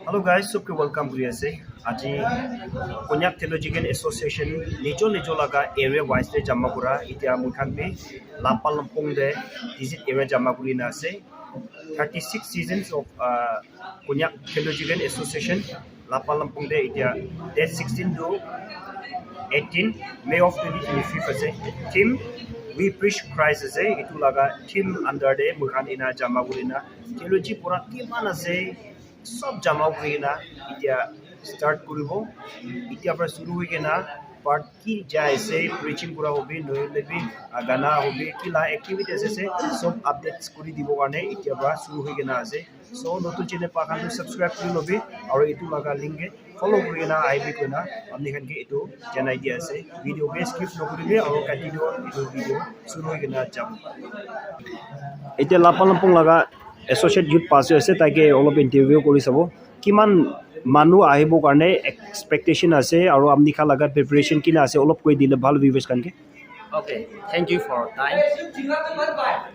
Hello guys, सबके welcome करिए से आज कोन्याक theological association निजो लगा area wise से जमा करा इतिहास मुखान भी लापाल लंपोंग दे visit area जमा करी ना से 36 seasons of Konyak theological association लापाल लंपोंग दे इतिहास date 16 to 18 May of 2025 say team we preach Christ say itu laga team under de मुखान इना जमा करी ना theology पूरा की माना से सब जमा हुई ना इतिया स्टार्ट करिबो इतिया पर शुरू हुई के ना पार्ट की जाए से प्रीचिंग पूरा होबी नोले भी गाना होबी किला एक्टिविटीज से सब अपडेट्स करि दिबो गाने इतिया पर शुरू हुई के ना से सो नतुन चैनल पाखान तो सब्सक्राइब करि लबी और इतु लगा लिंक के फॉलो करि ना आईबी को ना हमनी खन के इतु जनाई दिया से वीडियो के स्किप न करिबे और कंटिन्यू इतु वीडियो शुरू हुई के ना जाम इतिया लापालमपुंग लगा एसोसिएट यूथ पास আছে তাকে অলপ ইন্টারভিউ কৰি চাব কিমান মানুহ আহিব কাৰণে এক্সপেক্টেশন আছে আৰু আমনি খা লাগা প্ৰিপাৰেচন কিনা আছে অলপ কৈ দিলে ভাল ভিউয়াৰ্স কানকে Okay, thank you for time.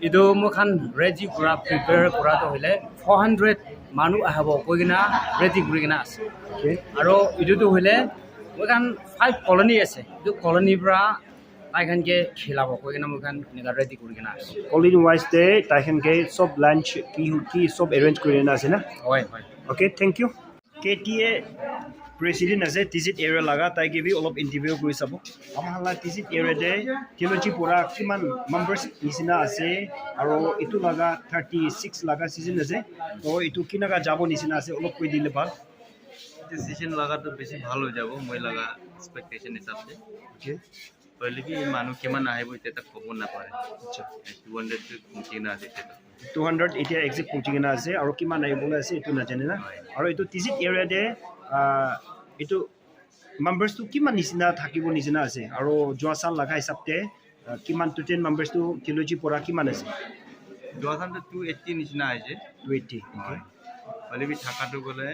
Idu mukhan ready kura prepare kura to hile 400 manu ahabo koigina ready kurigina ase. Okay. Aro idu to hile mukhan 5 colony ase. Idu colony bra taikan ke khilabo koigina mukhan niga ready kurigina ase. কলিন wise দে তাইখন কে সব lunch কি সব arrange কৰি না আছে না Hoy hoy. Okay thank you KTA president আছে টিজিট এৰিয়া লাগা তাইকে বি অলপ ইন্টাৰভিউ কৰি চাব আমাৰ হালা টিজিট এৰিয়া দে থিওলজি পুৰা কিমান মেম্বাৰ্স নিচিনা আছে আৰু ইটো লাগা 36 লাগা সিজন আছে তো ইটো কিনাগা যাব নিচিনা আছে অলপ কৈ দিলে ভাল ডিসিশন লাগা তো বেশি ভালো যাব মই লাগা এক্সপেক্টেশন হিসাবে ওকে পहिले কি মানুহ কিমান আহিব এটা ক'ব নাপাৰে আচ্ছা 200 টো পৌঁছি না আছে এটা 200 এতিয়া এক্সাক্ট পৌঁছি কিনা আছে আৰু কিমান আহিবলৈ আছে এইটো নাজানে না আৰু এইটো টিজিট এৰিয়া দে এইটো মেম্বাৰ্ছটো কিমান নিচিনা থাকিব নিচিনা আছে আৰু যোৱা সাল লাগা হিচাপতে কিমান টোটেল মেম্বাৰ্ছটো থিওলজি পৰা কিমান আছে 280 নিচিনা আহিছে 280 হয় পहिले বি থাকাটো গলে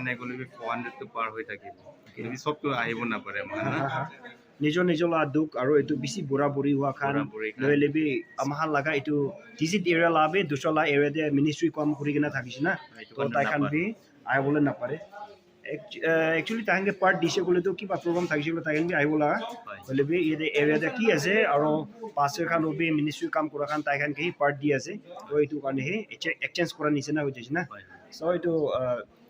নাই গলে বি 400 টো পাৰ হৈ থাকিব কিন্তু সবটো আহিব নাপাৰে মানে নিজৰ দুখ আৰু এইটো বেছি বুঢ়া বুঢ়ী হোৱা খান লৈ বি আমাৰ লাগা এইটো টিজিট এৰিয়া লাবে দুচলা এৰিয়া দে মিনিষ্ট্ৰি কাম কৰি কিনা থাকিছে না তো তাই খান বি আহিবলৈ নাপাৰে একচুয়ালি তাহাঁকে পাৰ্ট দিছে ক'লেতো কিবা প্ৰগ্ৰাম থাকিছিল তাহাঁকে বি আহিব লাগা হ'লে বি এই এৰিয়াতে কি আছে আৰু পাছে খান বি মিনিষ্ট্ৰি কাম কৰা খান তাহাঁকে কি পাৰ্ট দি আছে তো এইটো কাৰণে হে এক্সচেঞ্জ কৰা নিচিনা হৈ গৈছে না সো এইটো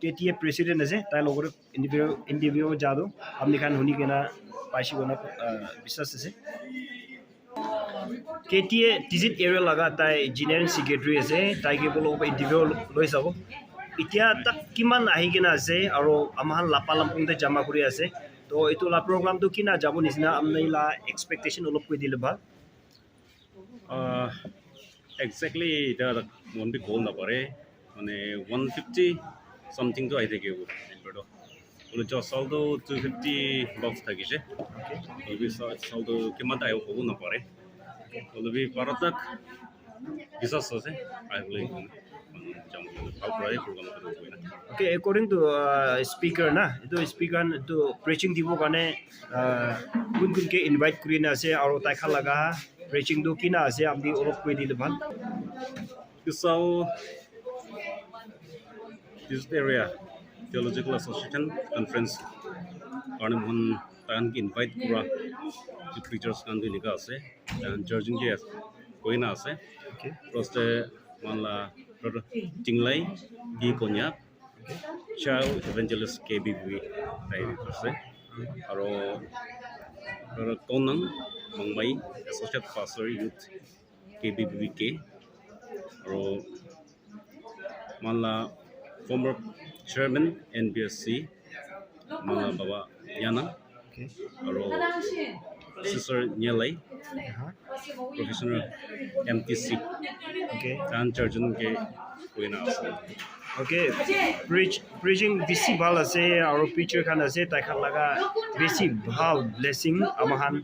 কেটিএ প্ৰেচিডেণ্ট আছে তাই লগত ইণ্টাৰভিউ যাদো আপনি খান শুনি কিনা পাইছি কোনা বিশ্বাস আছে কেটিএ টিজিট এৰিয়া লাগা তাই ইঞ্জিনিয়াৰিং সেক্ৰেটাৰী আছে তাইকে বলো ইণ্টাৰভিউ লৈ যাব এতিয়া তাক কিমান আহি কিনা আছে আৰু আমাৰ লাপালামপুংতে জমা কৰি আছে তো এইটো লা প্ৰগ্ৰামটো কিনা যাব নিচিনা আমনি লা এক্সপেক্টেশন অলপ কৈ দিলে ভাল exactly এটা মনবি কল না পারে মানে 150 সামথিং তো আই থেকে বড় বলে জ সালদো 250 বক্স থাকিছে ওবি সালদো কিমান আই কব না পারে বলবি পারতাক বিশ্বাস আছে আই বলে jam how try program করব না okay according to speaker na itu speaker to preaching dibo kane kun ke invite kuri na ase aro tai kha laga preaching do kina ase amdi olop koi dile bhal so this area theological association conference karne mon tan ki invite kura the preachers kan di lega ase and judging je koina ase okay proste manla Tinglai di Konyak, Child Evangelist KBB, tayo kasi, aro Konang Mangmay Associate Pastor Youth KBBK, aro manla former Chairman NBSC, manla Baba Yana, aro Sister Nyalai, Professional MTC, okay dan Charjun ke kuina ase. okay preaching bisi bhal ase aro preacher khan ase tai khan laga bisi bhal blessing amahan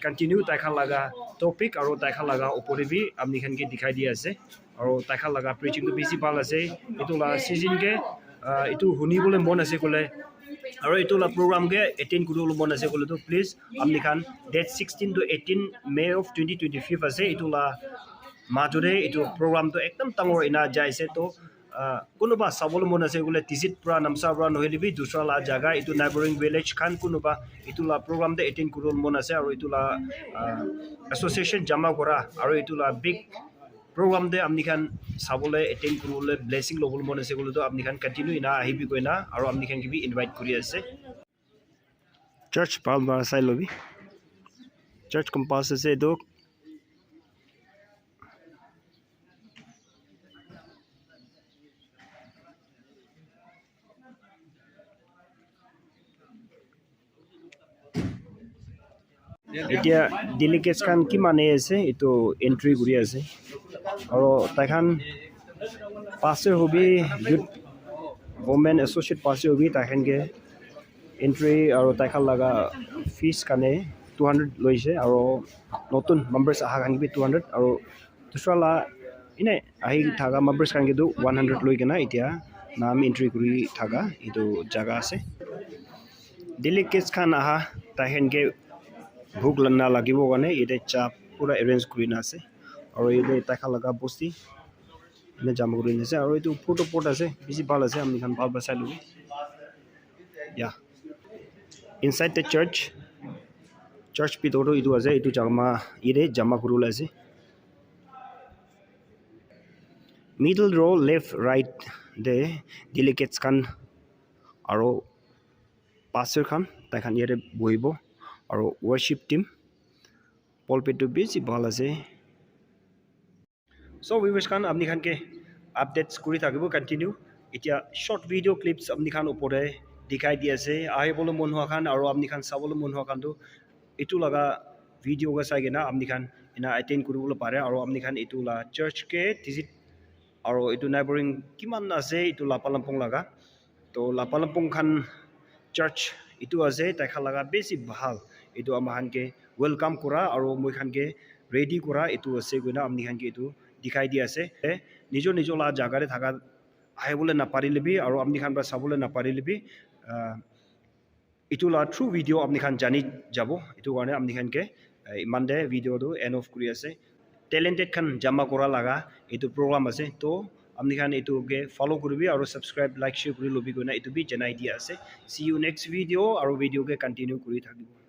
continue tai khan laga topic aro tai khan laga opore bi amni khan ke dikhai di ase aro tai khan laga preaching to bisi bhal ase itu la season ke itu hunibole mon ase kole আৰু এইটো লা program ke attend কৰিব মন আছে কলে তো please আপনি খান date 16 to 18 May of 2025 আছে এইটো লা মাজৰে এইটো program তো একদম ডাঙৰ ইনা যাইছে তো কোনোবা চাবলৈ মন আছে বোলে টিজিত পৰা নামচা পৰা নহ'লে দুসৰা লা জাগা এইটো নাইবাৰিং ভিলেজ খান কোনোবা এইটো লা প্ৰগ্ৰামতে এটেণ্ড কৰিব মন আছে আৰু এইটো লা এছ'চিয়েশ্যন জমা কৰা আৰু এইটো লা big program de amni khan sabole attend kurule blessing lobul mon ase golo to amni khan continue ina ahibi koina aro amni khan gibi invite kuri ase church palmar sai lobi church compass ase do এতিয়া delegates khan ki mane ase eto entry kuri ase aro taikhan pastor hobi youth women associate pastor hobi taikhan ke entry aro taikhan laga fees kane 200 loise aro notun members aha khan bi 200 aro dusra la ine ahi thaga members khan ke do 100 loi kena itia nam entry kuri thaga etu jaga ase delegates khan aha taikhan ke भूख Lanna लागिबो गने इते चा पूरा arrange करिना আছে আৰু ইতে তাকা লাগা বস্তি নে জামা কৰিনা আছে আৰু ইটো ফটো পট আছে বেছি ভাল আছে আমি খান ভাল বাসাই লবি या ইনসাইড দ্য চার্চ পিতoro ইটো আছে ইটো জামা ইৰে জামা কৰুলা আছে middle row left right the delegates खान আৰু পাসৰ খান তাখান ইৰে বহিব আৰু worship team pulpit to busy bhal ase so viewers khan apni khan ke updates kuri thakibo continue itia short video clips apni khan upore dikhai di ase ahi bolo mon hua khan aru apni khan sabolo mon hua khan to itu laga video ga sai gena apni khan ina attend kuribolo pare aru apni khan itu la church ke visit aru itu neighboring kiman ase itu lapalampong laga to lapalampong khan church itu ase taikha laga besi bhal itu amahan ke welcome kura aru moi khan ke ready kura itu ase goina amni khan ke itu dikhai di ase nijo la jaga re thaga ahibole na parilibi aru amni khan ba sabole na parilibi itu la true video amni khan jani jabo itu garne amni khan ke iman de video do end off kuri ase talented khan jama kora laga itu program ase to amni khan itu ke follow kuribi aru subscribe like share kuri lobi goina itu bi janai dia ase see you next video aru video ke continue kuri thakibo